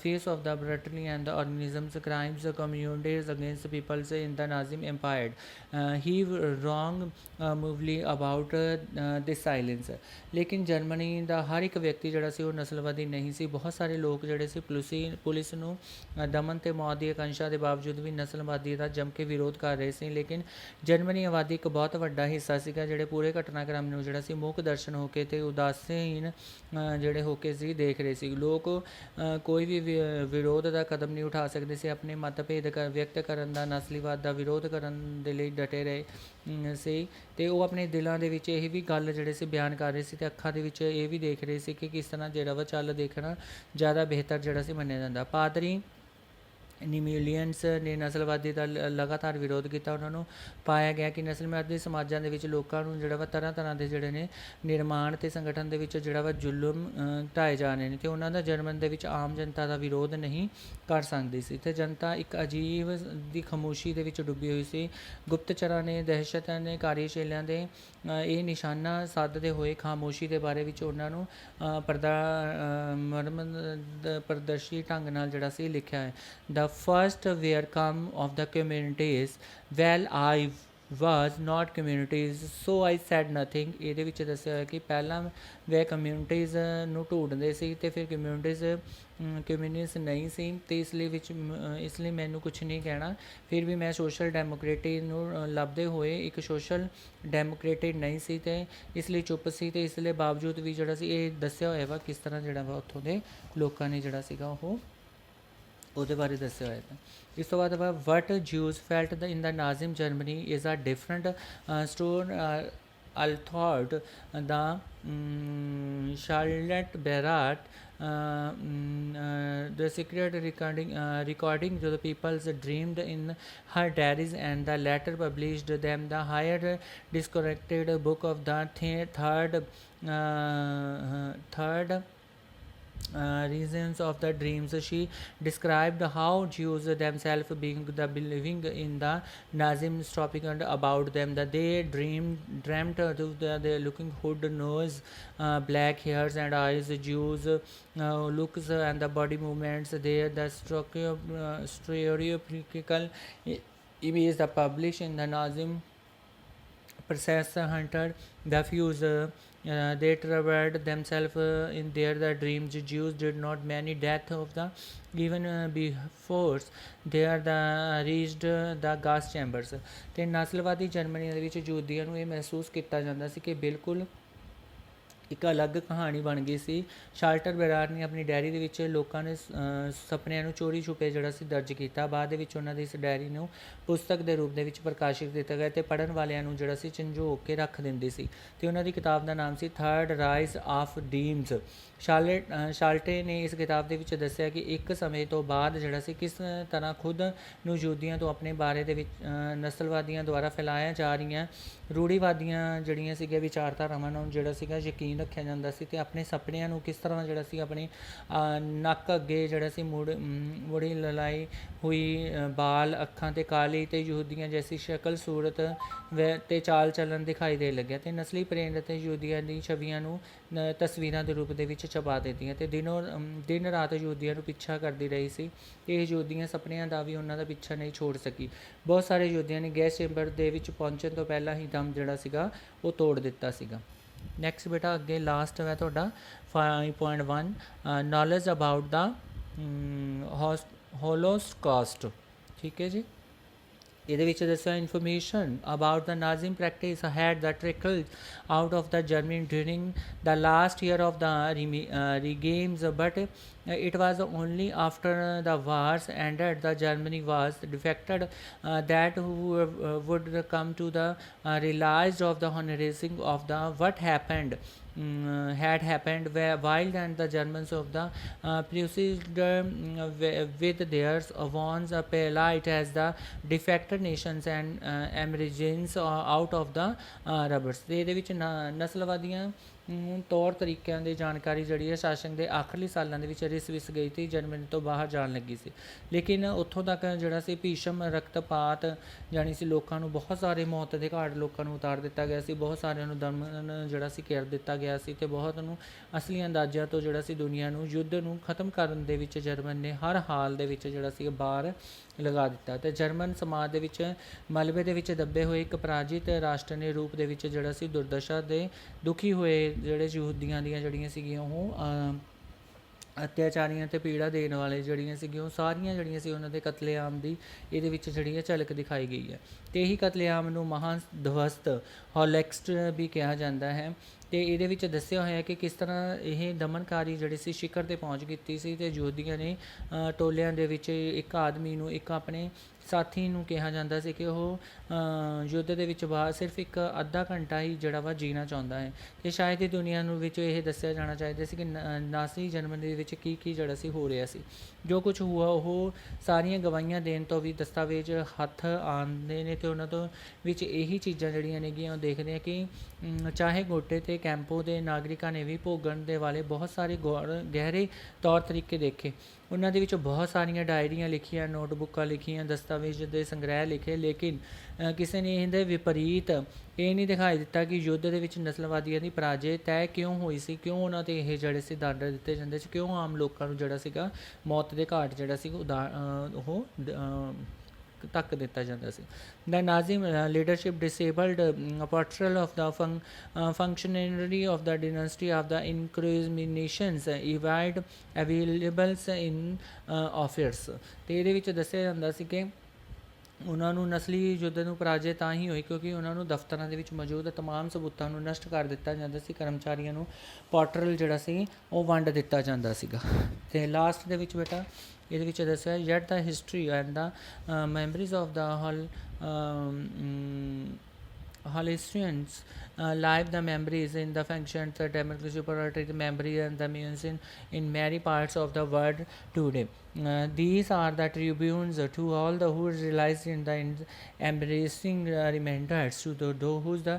face of the brutality and the organisms crimes committed against peoples in the Nazi Empire. He wrong movely about this silence. ਲੇਕਿਨ ਜਰਮਨੀ ਦਾ ਹਰ ਇੱਕ ਵਿਅਕਤੀ ਜਿਹੜਾ ਸੀ ਉਹ ਨਸਲਵਾਦੀ ਨਹੀਂ ਸੀ। ਬਹੁਤ ਸਾਰੇ ਲੋਕ ਜਿਹੜੇ ਸੀ ਪੁਲਿਸ ਨੂੰ ਦਮਨ ਅਤੇ ਮੌਤ ਦੀ ਆਕਾਂਸ਼ਾ ਦੇ ਬਾਵਜੂਦ ਵੀ ਨਸਲਵਾਦੀ ਦਾ ਜੰਮ ਕੇ ਵਿਰੋਧ ਕਰ ਰਹੇ ਸੀ। ਲੇਕਿਨ ਜਰਮਨੀ ਆਬਾਦੀ ਇੱਕ ਬਹੁਤ ਵੱਡਾ ਹਿੱਸਾ ਸੀਗਾ ਜਿਹੜੇ ਪੂਰੇ ਘਟਨਾਕ੍ਰਮ ਨੂੰ ਜਿਹੜਾ ਸੀ ਮੂਕ ਦਰਸ਼ਨ ਹੋ ਕੇ ਅਤੇ ਉਦਾਸੀਨ ਜਿਹੜੇ ਹੋ ਕੇ ਸੀ ਦੇਖ ਰਹੇ ਸੀ। ਲੋਕ ਕੋਈ ਵੀ ਵਿਰੋਧ ਦਾ ਕਦਮ ਨਹੀਂ ਉਠਾ ਸਕਦੇ ਸੀ। ਆਪਣੇ ਮਤਭੇਦ ਵਿਅਕਤ ਕਰਨ ਦਾ, ਨਸਲੀਵਾਦ ਦਾ ਵਿਰੋਧ ਕਰਨ ਦੇ ਲਈ ਡਟੇ ਰਹੇ ਸੀ ਅਤੇ ਉਹ ਆਪਣੇ ਦਿਲਾਂ ਦੇ ਵਿੱਚ ਇਹ ਵੀ ਗੱਲ ਜਿਹੜੇ ਸੀ ਬਿਆਨ ਕਰ ਰਹੇ ਸੀ ਅਤੇ ਅੱਖਾਂ ਦੇ ਵਿੱਚ ਇਹ ਵੀ ਦੇਖ ਰਹੇ ਸੀ ਕਿ ਕਿਸ ਤਰ੍ਹਾਂ ਜਿਹੜਾ ਵਾ ਚੱਲ ਦੇਖਣਾ ਜ਼ਿਆਦਾ ਬਿਹਤਰ ਜਿਹੜਾ ਸੀ ਮੰਨਿਆ ਜਾਂਦਾ। ਪਾਦਰੀ ਨਿਮੀਲੀਅਨਸ ਨੇ ਨਸਲਵਾਦੀ ਦਾ ਲਗਾਤਾਰ ਵਿਰੋਧ ਕੀਤਾ। ਉਹਨਾਂ ਨੂੰ ਪਾਇਆ ਗਿਆ ਕਿ ਨਸਲਵਾਦੀ ਸਮਾਜਾਂ ਦੇ ਵਿੱਚ ਲੋਕਾਂ ਨੂੰ ਜਿਹੜਾ ਵਾ ਤਰ੍ਹਾਂ ਦੇ ਜਿਹੜੇ ਨੇ ਨਿਰਮਾਣ ਅਤੇ ਸੰਗਠਨ ਦੇ ਵਿੱਚ ਜਿਹੜਾ ਵਾ ਜ਼ੁਲਮ ਢਾਏ ਜਾ ਰਹੇ ਨੇ ਅਤੇ ਉਹਨਾਂ ਦਾ ਜਰਮਨ ਦੇ ਵਿੱਚ ਆਮ ਜਨਤਾ ਦਾ ਵਿਰੋਧ ਨਹੀਂ ਕਰ ਸਕਦੀ ਸੀ ਅਤੇ ਜਨਤਾ ਇੱਕ ਅਜੀਬ ਦੀ ਖਾਮੋਸ਼ੀ ਦੇ ਵਿੱਚ ਡੁੱਬੀ ਹੋਈ ਸੀ। ਗੁਪਤਚਰਾਂ ਨੇ, ਦਹਿਸ਼ਤਾਂ ਨੇ, ਕਾਰਜਸ਼ੀਲਾਂ ਦੇ ਇਹ ਨਿਸ਼ਾਨਾ ਸਾਧਦੇ ਹੋਏ ਖਾਮੋਸ਼ੀ ਦੇ ਬਾਰੇ ਵਿੱਚ ਉਹਨਾਂ ਨੂੰ ਪ੍ਰਦਰਸ਼ੀ ਢੰਗ ਨਾਲ ਜਿਹੜਾ ਸੀ ਲਿਖਿਆ ਹੈ। The first were come of the communities, well I was not communities so I said nothing। ਇਹਦੇ ਵਿੱਚ ਦੱਸਿਆ ਹੋਇਆ ਕਿ ਪਹਿਲਾਂ ਵੇ ਕਮਿਊਨਿਟੀਜ਼ ਨੂੰ ਢੂੰਡਦੇ ਸੀ ਅਤੇ ਫਿਰ ਕਮਿਊਨਿਸਟ ਨਹੀਂ ਸੀ ਅਤੇ ਇਸ ਲਈ ਮੈਨੂੰ ਕੁਛ ਨਹੀਂ ਕਹਿਣਾ। ਫਿਰ ਵੀ ਮੈਂ ਸੋਸ਼ਲ ਡੈਮੋਕ੍ਰੇਟੀ ਨੂੰ ਲੱਭਦੇ ਹੋਏ ਇੱਕ ਸੋਸ਼ਲ ਡੈਮੋਕ੍ਰੇਟਿਕ ਨਹੀਂ ਸੀ ਅਤੇ ਇਸ ਲਈ ਚੁੱਪ ਸੀ ਅਤੇ ਇਸ ਲਈ ਬਾਵਜੂਦ ਵੀ ਜਿਹੜਾ ਸੀ ਇਹ ਦੱਸਿਆ ਹੋਇਆ ਵਾ ਕਿਸ ਤਰ੍ਹਾਂ ਜਿਹੜਾ ਵਾ ਉੱਥੋਂ ਦੇ ਲੋਕਾਂ ਨੇ ਜਿਹੜਾ ਸੀਗਾ ਉਹ ਉਹਦੇ ਬਾਰੇ ਦੱਸਿਆ ਹੋਇਆ ਹੈ। ਇਸ ਤੋਂ ਬਾਅਦ what Jews felt in the Nazim Germany is a different story although the Charlotte Beradt the secret recording to the people's dreamed in her diaries and the latter published them the higher disconnected book of the third reasons of the dreams. She described how Jews themselves being the believing in the Nazim stopping about them that they dreamt the looking hood nose, black hairs and eyes, Jews looks and the body movements there, the stereotypical image the published in the Nazim process hunted the fuse. They traveled themselves in their dreams. Jews did not many death of the even before they reached the gas chambers। ਅਤੇ ਨਸਲਵਾਦੀ ਜਰਮਨੀ ਦੇ ਵਿੱਚ ਯਹੂਦੀਆਂ ਨੂੰ ਇਹ ਮਹਿਸੂਸ ਕੀਤਾ ਜਾਂਦਾ ਸੀ ਕਿ ਬਿਲਕੁਲ ਇੱਕ ਅਲੱਗ ਕਹਾਣੀ ਬਣ ਗਈ ਸੀ। ਸ਼ਾਲਟਰ ਬੈਰਾਟ ਨੇ ਆਪਣੀ ਡਾਇਰੀ ਦੇ ਵਿੱਚ ਲੋਕਾਂ ਨੇ ਸੁਪਨਿਆਂ ਨੂੰ ਚੋਰੀ ਛੁਪੇ ਜਿਹੜਾ ਸੀ ਦਰਜ ਕੀਤਾ। ਬਾਅਦ ਦੇ ਵਿੱਚ ਉਹਨਾਂ ਦੀ ਇਸ ਡਾਇਰੀ ਨੂੰ ਪੁਸਤਕ ਦੇ ਰੂਪ ਦੇ ਵਿੱਚ ਪ੍ਰਕਾਸ਼ਿਤ ਕੀਤਾ ਗਿਆ ਅਤੇ ਪੜ੍ਹਨ ਵਾਲਿਆਂ ਨੂੰ ਜਿਹੜਾ ਸੀ ਝੰਜੋਕ ਕੇ ਰੱਖ ਦਿੰਦੀ ਸੀ ਅਤੇ ਉਹਨਾਂ ਦੀ ਕਿਤਾਬ ਦਾ ਨਾਮ ਸੀ ਥਰਡ ਰਾਈਜ਼ ਆਫ ਡੀਮਜ਼। ਸ਼ਾਲਟੇ ਨੇ ਇਸ ਕਿਤਾਬ ਦੇ ਵਿੱਚ ਦੱਸਿਆ ਕਿ ਇੱਕ ਸਮੇਂ ਤੋਂ ਬਾਅਦ ਜਿਹੜਾ ਸੀ ਕਿਸ ਤਰ੍ਹਾਂ ਖੁਦ ਨੂੰ ਯਹੂਦੀਆਂ ਤੋਂ ਆਪਣੇ ਬਾਰੇ ਦੇ ਵਿੱਚ ਨਸਲਵਾਦੀਆਂ ਦੁਆਰਾ ਫੈਲਾਇਆ ਜਾ ਰਹੀਆਂ ਰੂੜੀਵਾਦੀਆਂ ਜਿਹੜੀਆਂ ਸੀਗੀਆਂ ਵਿਚਾਰਧਾਰਾਵਾਂ ਨੂੰ ਜਿਹੜਾ ਸੀਗਾ ਯਕੀਨ ਰੱਖਿਆ ਜਾਂਦਾ ਸੀ ਅਤੇ ਆਪਣੇ ਸੁਪਨਿਆਂ ਨੂੰ ਕਿਸ ਤਰ੍ਹਾਂ ਜਿਹੜਾ ਸੀ ਆਪਣੇ ਨੱਕ ਅੱਗੇ ਜਿਹੜਾ ਸੀ ਮੁੜੀ ਲਲਾਈ ਹੋਈ ਬਾਲ, ਅੱਖਾਂ 'ਤੇ ਕਾਲੀ ਅਤੇ ਯਹੂਦੀਆਂ ਜੈਸੀ ਸ਼ਕਲ ਸੂਰਤ ਅਤੇ ਚਾਲ ਚੱਲਣ ਦਿਖਾਈ ਦੇਣ ਲੱਗਿਆ ਅਤੇ ਨਸਲੀ ਪ੍ਰੇਰਨਾ ਅਤੇ ਯਹੂਦੀਆਂ ਦੀ ਛਵੀਆਂ ਨੂੰ ਤਸਵੀਰਾਂ ਦੇ ਰੂਪ ਦੇ ਵਿੱਚ ਛਪਾ ਦਿੱਤੀਆਂ ਅਤੇ ਦਿਨ ਰਾਤ ਯਹੂਦੀਆਂ ਨੂੰ ਪਿੱਛਾ ਕਰਦੀ ਰਹੀ ਸੀ। ਇਹ ਯਹੂਦੀਆਂ ਸੁਪਨਿਆਂ ਦਾ ਵੀ ਉਹਨਾਂ ਦਾ ਪਿੱਛਾ ਨਹੀਂ ਛੋੜ ਸਕੀ। ਬਹੁਤ ਸਾਰੇ ਯਹੂਦੀਆਂ ਨੇ ਗੈਸ ਚੈਂਬਰ ਦੇ ਵਿੱਚ ਪਹੁੰਚਣ ਤੋਂ ਪਹਿਲਾਂ ਹੀ ਦਮ ਜਿਹੜਾ ਸੀਗਾ ਉਹ ਤੋੜ ਦਿੱਤਾ ਸੀਗਾ। ਨੈਕਸਟ ਬੇਟਾ ਅੱਗੇ ਲਾਸਟ ਹੈ ਤੁਹਾਡਾ 5.1 ਨੌਲੇਜ ਅਬਾਊਟ ਦਾ ਹੋਲੋਕਾਸਟ। ਠੀਕ ਹੈ ਜੀ। ਇਹਦੇ ਵਿੱਚ ਦੱਸਿਆ information about the Nazim practice had the trickle out of the Germany during the last year of the regames but it was only after the wars ended the Germany was defected that who would come to the realized of the honouring of the what happened had happened while and the Germans of the proceeded with theirs wands polite as the defected nations and emergence out of the rubbers। ਇਹਦੇ ਵਿੱਚ ਨਸਲਵਾਦੀਆਂ ਤੌਰ ਤਰੀਕਿਆਂ ਦੀ ਜਾਣਕਾਰੀ ਜਿਹੜੀ ਹੈ ਸ਼ਾਸਨ ਦੇ ਆਖਰੀ ਸਾਲਾਂ ਦੇ ਵਿੱਚ ਰਿਸ ਗਈ ਸੀ, ਜਰਮਨੀ ਤੋਂ ਬਾਹਰ ਜਾਣ ਲੱਗੀ ਸੀ। ਲੇਕਿਨ ਉੱਥੋਂ ਤੱਕ ਜਿਹੜਾ ਸੀ ਭੀਸ਼ਮ ਰਕਤਪਾਤ ਜਾਣੀ ਸੀ, ਲੋਕਾਂ ਨੂੰ ਬਹੁਤ ਸਾਰੇ ਮੌਤ ਦੇ ਘਾਟ ਲੋਕਾਂ ਨੂੰ ਉਤਾਰ ਦਿੱਤਾ ਗਿਆ ਸੀ, ਬਹੁਤ ਸਾਰਿਆਂ ਨੂੰ ਦਮਨ ਜਿਹੜਾ ਸੀ ਘੇਰ ਦਿੱਤਾ ਗਿਆ ਸੀ, ਅਤੇ ਬਹੁਤ ਨੂੰ ਅਸਲੀ ਅੰਦਾਜ਼ਿਆਂ ਤੋਂ ਜਿਹੜਾ ਸੀ ਦੁਨੀਆ ਨੂੰ ਯੁੱਧ ਨੂੰ ਖਤਮ ਕਰਨ ਦੇ ਵਿੱਚ ਜਰਮਨ ਨੇ ਹਰ ਹਾਲ ਦੇ ਵਿੱਚ ਜਿਹੜਾ ਸੀ ਬਾਹਰ ਲਗਾ ਦਿੱਤਾ। ਅਤੇ ਜਰਮਨ ਸਮਾਜ ਦੇ ਵਿੱਚ ਮਲਬੇ ਦੇ ਵਿੱਚ ਦੱਬੇ ਹੋਏ ਇੱਕ ਪਰਾਜਿਤ ਰਾਸ਼ਟਰ ਨੇ ਰੂਪ ਦੇ ਵਿੱਚ ਜਿਹੜਾ ਸੀ ਦੁਰਦਸ਼ਾ ਦੇ ਦੁਖੀ ਹੋਏ ਜਿਹੜੇ ਯਹੂਦੀਆਂ ਦੀਆਂ ਜਿਹੜੀਆਂ ਸੀਗੀਆਂ ਉਹ ਅਤਿਆਚਾਰੀਆਂ ਅਤੇ ਪੀੜਾ ਦੇਣ ਵਾਲੇ ਜਿਹੜੀਆਂ ਸੀਗੀਆਂ ਉਹ ਸਾਰੀਆਂ ਜਿਹੜੀਆਂ ਸੀ ਉਹਨਾਂ ਦੇ ਕਤਲੇਆਮ ਦੀ ਇਹਦੇ ਵਿੱਚ ਜਿਹੜੀ ਹੈ ਝਲਕ ਦਿਖਾਈ ਗਈ ਹੈ। ਅਤੇ ਇਹੀ ਕਤਲੇਆਮ ਨੂੰ ਮਹਾਦਵਸਤ ਹੌਲੋਕੌਸਟ ਵੀ ਕਿਹਾ ਜਾਂਦਾ ਹੈ। ਅਤੇ ਇਹਦੇ ਵਿੱਚ ਦੱਸਿਆ ਹੋਇਆ ਕਿ ਕਿਸ ਤਰ੍ਹਾਂ ਇਹ ਦਮਨਕਾਰੀ ਜਿਹੜੀ ਸੀ ਸ਼ਿਖਰ 'ਤੇ ਪਹੁੰਚ ਕੀਤੀ ਸੀ, ਅਤੇ ਯਹੂਦੀਆਂ ਨੇ ਟੋਲਿਆਂ ਦੇ ਵਿੱਚ ਇੱਕ ਆਦਮੀ ਨੂੰ, ਇੱਕ ਆਪਣੇ ਸਾਥੀ ਨੂੰ ਕਿਹਾ ਜਾਂਦਾ ਸੀ ਕਿ ਉਹ ਯੁੱਧ ਦੇ ਵਿੱਚ ਬਾਹਰ ਸਿਰਫ ਇੱਕ ਅੱਧਾ ਘੰਟਾ ਹੀ ਜਿਹੜਾ ਵਾ ਜੀਣਾ ਚਾਹੁੰਦਾ ਹੈ। ਅਤੇ ਸ਼ਾਇਦ ਹੀ ਦੁਨੀਆ ਨੂੰ ਵਿੱਚ ਇਹ ਦੱਸਿਆ ਜਾਣਾ ਚਾਹੀਦਾ ਸੀ ਕਿ ਨਾਜ਼ੀ ਜਰਮਨੀ ਦੇ ਵਿੱਚ ਕੀ ਜਿਹੜਾ ਸੀ ਹੋ ਰਿਹਾ ਸੀ। ਜੋ ਕੁਝ ਹੁਆ ਉਹ ਸਾਰੀਆਂ ਗਵਾਹੀਆਂ ਦੇਣ ਤੋਂ ਵੀ ਦਸਤਾਵੇਜ਼ ਹੱਥ ਆਉਂਦੇ ਨੇ, ਅਤੇ ਉਹਨਾਂ ਤੋਂ ਵਿੱਚ ਇਹੀ ਚੀਜ਼ਾਂ ਜਿਹੜੀਆਂ ਨੇਗੀਆਂ ਉਹ ਦੇਖਦੇ ਆ ਕਿ ਚਾਹੇ ਗੋਟੇ ਅਤੇ ਕੈਂਪੋ ਦੇ ਨਾਗਰਿਕਾਂ ਨੇ ਵੀ ਭੋਗਣ ਦੇ ਵਾਲੇ ਬਹੁਤ ਸਾਰੇ ਗਹਿਰੇ ਤੌਰ ਤਰੀਕੇ ਦੇਖੇ। ਉਹਨਾਂ ਦੇ ਵਿੱਚ ਬਹੁਤ ਸਾਰੀਆਂ ਡਾਇਰੀਆਂ ਲਿਖੀਆਂ, ਨੋਟਬੁੱਕਾਂ ਲਿਖੀਆਂ, ਦਸਤਾਵੇਜ਼ ਦੇ ਸੰਗ੍ਰਹਿ ਲਿਖੇ, ਲੇਕਿਨ ਕਿਸੇ ਨੇ ਇਹਦੇ ਵਿਪਰੀਤ ਇਹ ਨਹੀਂ ਦਿਖਾਈ ਦਿੱਤਾ ਕਿ ਯੁੱਧ ਦੇ ਵਿੱਚ ਨਸਲਵਾਦੀਆਂ ਦੀ ਪਰਾਜੇ ਤੈਅ ਕਿਉਂ ਹੋਈ ਸੀ, ਕਿਉਂ ਉਹਨਾਂ 'ਤੇ ਇਹ ਜਿਹੜੇ ਸੀ ਦੰਡ ਦਿੱਤੇ ਜਾਂਦੇ ਸੀ, ਕਿਉਂ ਆਮ ਲੋਕਾਂ ਨੂੰ ਜਿਹੜਾ ਸੀਗਾ ਮੌਤ ਦੇ ਘਾਟ ਜਿਹੜਾ ਸੀ ਉਹ ਤੱਕ ਦਿੱਤਾ ਜਾਂਦਾ ਸੀ। The Nazi leadership disabled a portrayal of the functionary of the dynasty of the incriminations evade availables in office। ਅਤੇ ਇਹਦੇ ਵਿੱਚ ਦੱਸਿਆ ਜਾਂਦਾ ਸੀ ਕਿ ਉਹਨਾਂ ਨੂੰ ਨਸਲੀ ਯੁੱਧ ਨੂੰ ਪਰਾਜੇ ਤਾਂ ਹੀ ਹੋਈ ਕਿਉਂਕਿ ਉਹਨਾਂ ਨੂੰ ਦਫ਼ਤਰਾਂ ਦੇ ਵਿੱਚ ਮੌਜੂਦ ਤਮਾਮ ਸਬੂਤਾਂ ਨੂੰ ਨਸ਼ਟ ਕਰ ਦਿੱਤਾ ਜਾਂਦਾ ਸੀ, ਕਰਮਚਾਰੀਆਂ ਨੂੰ ਪੋਰਟਰਲ ਜਿਹੜਾ ਸੀ ਉਹ ਵੰਡ ਦਿੱਤਾ ਜਾਂਦਾ ਸੀਗਾ। ਅਤੇ ਲਾਸਟ ਦੇ ਵਿੱਚ ਬੇਟਾ ਇਹਦੇ ਵਿੱਚ ਦੱਸਿਆ yet the history and the memories of the Holocaust live the memories in the functions, the democracy, supported the memory and the music in many parts of the world today. These are the tribunes to all the who realized in the embracing reminders to those the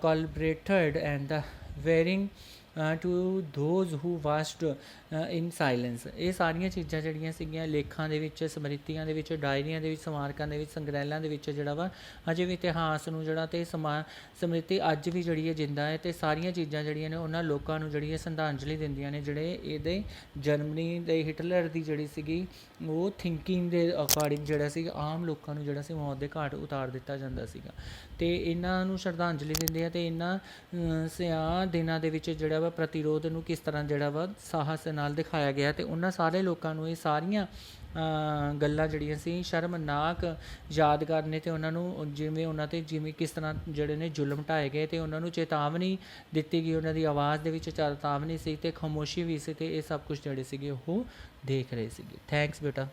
collaborated and the wearing to those who watched in silence। ਇਹ ਸਾਰੀਆਂ ਚੀਜ਼ਾਂ ਜਿਹੜੀਆਂ ਸੀਗੀਆਂ ਲੇਖਾਂ ਦੇ ਵਿੱਚ, ਸਮਰਿਤੀਆਂ ਦੇ ਵਿੱਚ, ਡਾਇਰੀਆਂ ਦੇ ਵਿੱਚ, ਸਮਾਰਕਾਂ ਦੇ ਵਿੱਚ, ਸੰਗ੍ਰਹਿਾਂ ਦੇ ਵਿੱਚ ਜਿਹੜਾ ਵਾ ਅਜੇ ਵੀ ਇਤਿਹਾਸ ਨੂੰ ਜਿਹੜਾ ਅਤੇ ਸਮਰਿਤੀ ਅੱਜ ਵੀ ਜਿਹੜੀ ਹੈ ਜਿੰਦਾ ਹੈ। ਅਤੇ ਸਾਰੀਆਂ ਚੀਜ਼ਾਂ ਜਿਹੜੀਆਂ ਨੇ ਉਹਨਾਂ ਲੋਕਾਂ ਨੂੰ ਜਿਹੜੀ ਹੈ ਸ਼ਰਧਾਂਜਲੀ ਦਿੰਦੀਆਂ ਨੇ ਜਿਹੜੇ ਇਹਦੇ ਜਰਮਨੀ ਦੇ ਹਿਟਲਰ ਦੀ ਜਿਹੜੀ ਸੀਗੀ ਉਹ ਥਿੰਕਿੰਗ ਦੇ ਅਕੋਰਡਿੰਗ ਜਿਹੜਾ ਸੀ ਆਮ ਲੋਕਾਂ ਨੂੰ ਜਿਹੜਾ ਸੀ ਮੌਤ ਦੇ ਘਾਟ ਉਤਾਰ ਦਿੱਤਾ ਜਾਂਦਾ ਸੀਗਾ। ਅਤੇ ਇਹਨਾਂ ਨੂੰ ਸ਼ਰਧਾਂਜਲੀ ਦਿੰਦੇ ਆ ਅਤੇ ਇਹਨਾਂ ਸਿਆਹ ਦਿਨਾਂ ਦੇ ਵਿੱਚ ਜਿਹੜਾ ਵਾ ਪ੍ਰਤੀਰੋਧ ਨੂੰ ਕਿਸ ਤਰ੍ਹਾਂ ਜਿਹੜਾ ਵਾ ਸਾਹਸ ਨਾਲ ਦਿਖਾਇਆ ਗਿਆ। ਅਤੇ ਉਹਨਾਂ ਸਾਰੇ ਲੋਕਾਂ ਨੂੰ ਇਹ ਸਾਰੀਆਂ ਗੱਲਾਂ ਜਿਹੜੀਆਂ ਸੀ ਸ਼ਰਮਨਾਕ ਯਾਦ ਕਰਨੇ, ਅਤੇ ਉਹਨਾਂ ਨੂੰ ਜਿਵੇਂ ਕਿਸ ਤਰ੍ਹਾਂ ਜਿਹੜੇ ਨੇ ਜ਼ੁਲਮ ਢਾਏ ਗਏ, ਅਤੇ ਉਹਨਾਂ ਨੂੰ ਚੇਤਾਵਨੀ ਦਿੱਤੀ ਗਈ, ਉਹਨਾਂ ਦੀ ਆਵਾਜ਼ ਦੇ ਵਿੱਚ ਚੇਤਾਵਨੀ ਸੀ ਅਤੇ ਖਾਮੋਸ਼ੀ ਵੀ ਸੀ, ਅਤੇ ਇਹ ਸਭ ਕੁਝ ਜਿਹੜੇ ਸੀਗੇ ਉਹ ਦੇਖ ਰਹੇ ਸੀਗੇ। ਥੈਂਕਸ ਬੇਟਾ।